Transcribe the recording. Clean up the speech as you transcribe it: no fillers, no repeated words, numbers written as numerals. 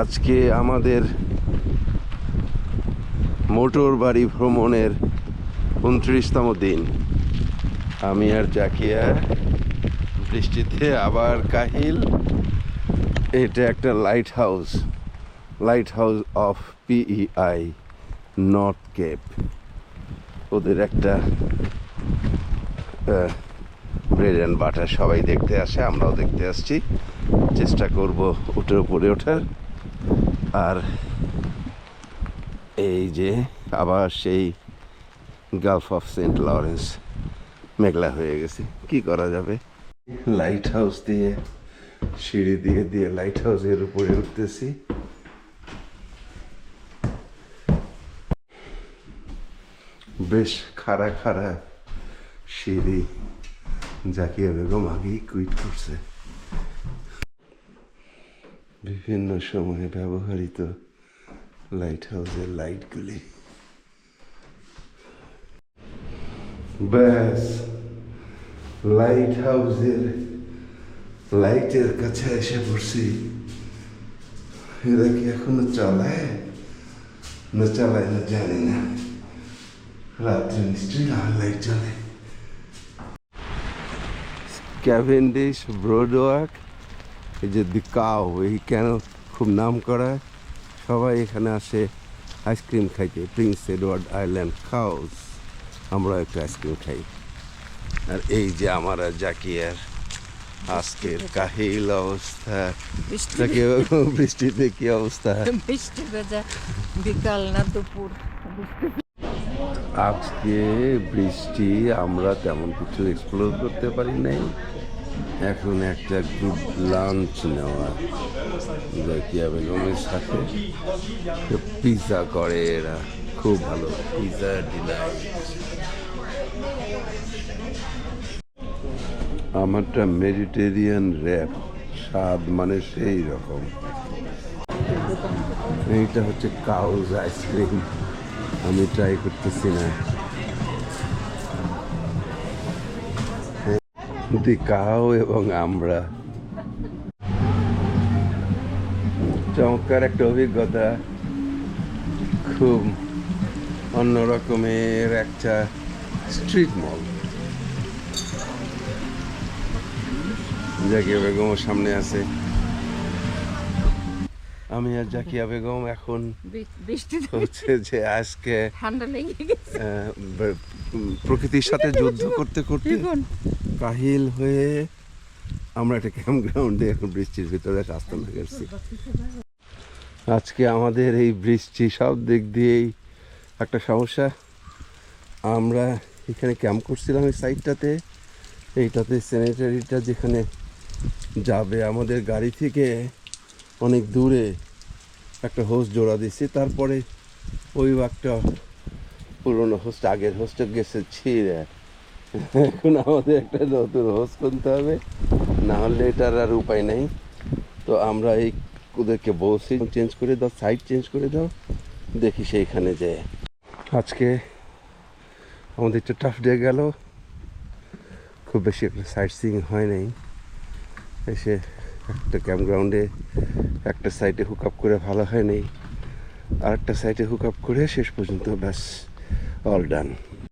আজকে আমাদের মোটর বাড়ি ভ্রমণের 29তম দিন। আমি আর জাকিয়া বৃষ্টিতে আবার কাহিল। এটা একটা lighthouse of PEI North Cape. ওদের একটা ব্রেড অ্যান্ড বাটার সবাই দেখতে আসে, আমরাও দেখতে আসছি। চেষ্টা করব ওটার উপরে ওঠার। আর এই যে আবার সেই গালফ অফ সেন্ট লরেন্স মেঘলা হয়ে গেছে, কি করা যাবে। লাইট হাউস দিয়ে সিঁড়ি দিয়ে লাইট হাউসের উপরে উঠতেছি। বেশ খাড়া সিঁড়ি। জাকিয়া বেগম আগেই কুইট করছে। বিভিন্ন সময়ে ব্যবহৃত লাইট হাউসের লাইটগুলি। ব্যাস লাইট হাউসের লাইটের কাছে এসে পড়ছি। এরা কি এখনো চালায় না জানি না। রাত্রে নিশ্চয়ই লাইট চলে। ক্যাভেন্ডিশ ব্রডওয়াক, এই যে দি কাউ, এই কেন খুব নাম করা। সবাই এখানে আসে আইসক্রিম খাইতে। প্রিন্স এডওয়ার্ড আইল্যান্ড হাউস, আমরা একটু আইসক্রিম খাই। আর এই যে আমার জাকিয়ার আজকের কাহিল অবস্থা। বৃষ্টিতে কি অবস্থা? বৃষ্টি ভেজা বিকাল না দুপুর। আজকে বৃষ্টি, আমরা তেমন কিছু এক্সপ্লোর করতে পারি নাই। এখন একটা গুড লাঞ্চ নেওয়া জাকিয়া বেগমের সাথে। পিৎজা করে এরা, খুব ভালো পিৎজা ডিনার। আমারটা মেডিটেরিয়ান র্যাপ, স্বাদ মানে সেই রকম। এইটা হচ্ছে কাউজ আইসক্রিম, আমি ট্রাই করতেছি না। দি কাউ এবং আমরা, চমৎকার একটা অভিজ্ঞতা। খুব অন্যরকমের একটা স্ট্রিট মল। জাকিয়া বেগমের সামনে আছে। আমি আর জাকিয়া বেগম এখন হচ্ছে যে আজকে ঠান্ডা লেগে গেছে, প্রকৃতির সাথে যুদ্ধ করতে কাহিল হয়ে আমরা একটা ক্যাম্প গ্রাউন্ডে এখন বৃষ্টির ভিতরে রাস্তা লাগাচ্ছি। আজকে আমাদের এই বৃষ্টি সব দিক দিয়েই একটা সমস্যা। আমরা এখানে ক্যাম্প করছিলাম এই সাইডটাতে, এইটাতে স্যানিটারিটা যেখানে যাবে আমাদের গাড়ি থেকে অনেক দূরে একটা হোস্ট জোড়া দিচ্ছি। তারপরে ওই একটা পুরোনো হোস্ট, আগের হোস্টটা গেছে ছিঁড়ে। এখন আমাদের একটা নতুন হোস্ট কিনতে হবে, না হলে এটার আর উপায় নেই। তো আমরা এই ওদেরকে বলছি চেঞ্জ করে দাও, সাইড চেঞ্জ করে দাও, দেখি সেইখানে যে। আজকে আমাদের একটা টাফ ডে গেল, খুব বেশি একটা সাইট সিইং হয় নাই। এসে একটা ক্যাম্প গ্রাউন্ডে একটা সাইডে হুক আপ করে ভালো হয় নাই, আর একটা সাইডে হুক আপ করে শেষ পর্যন্ত ব্যাস অল ডান।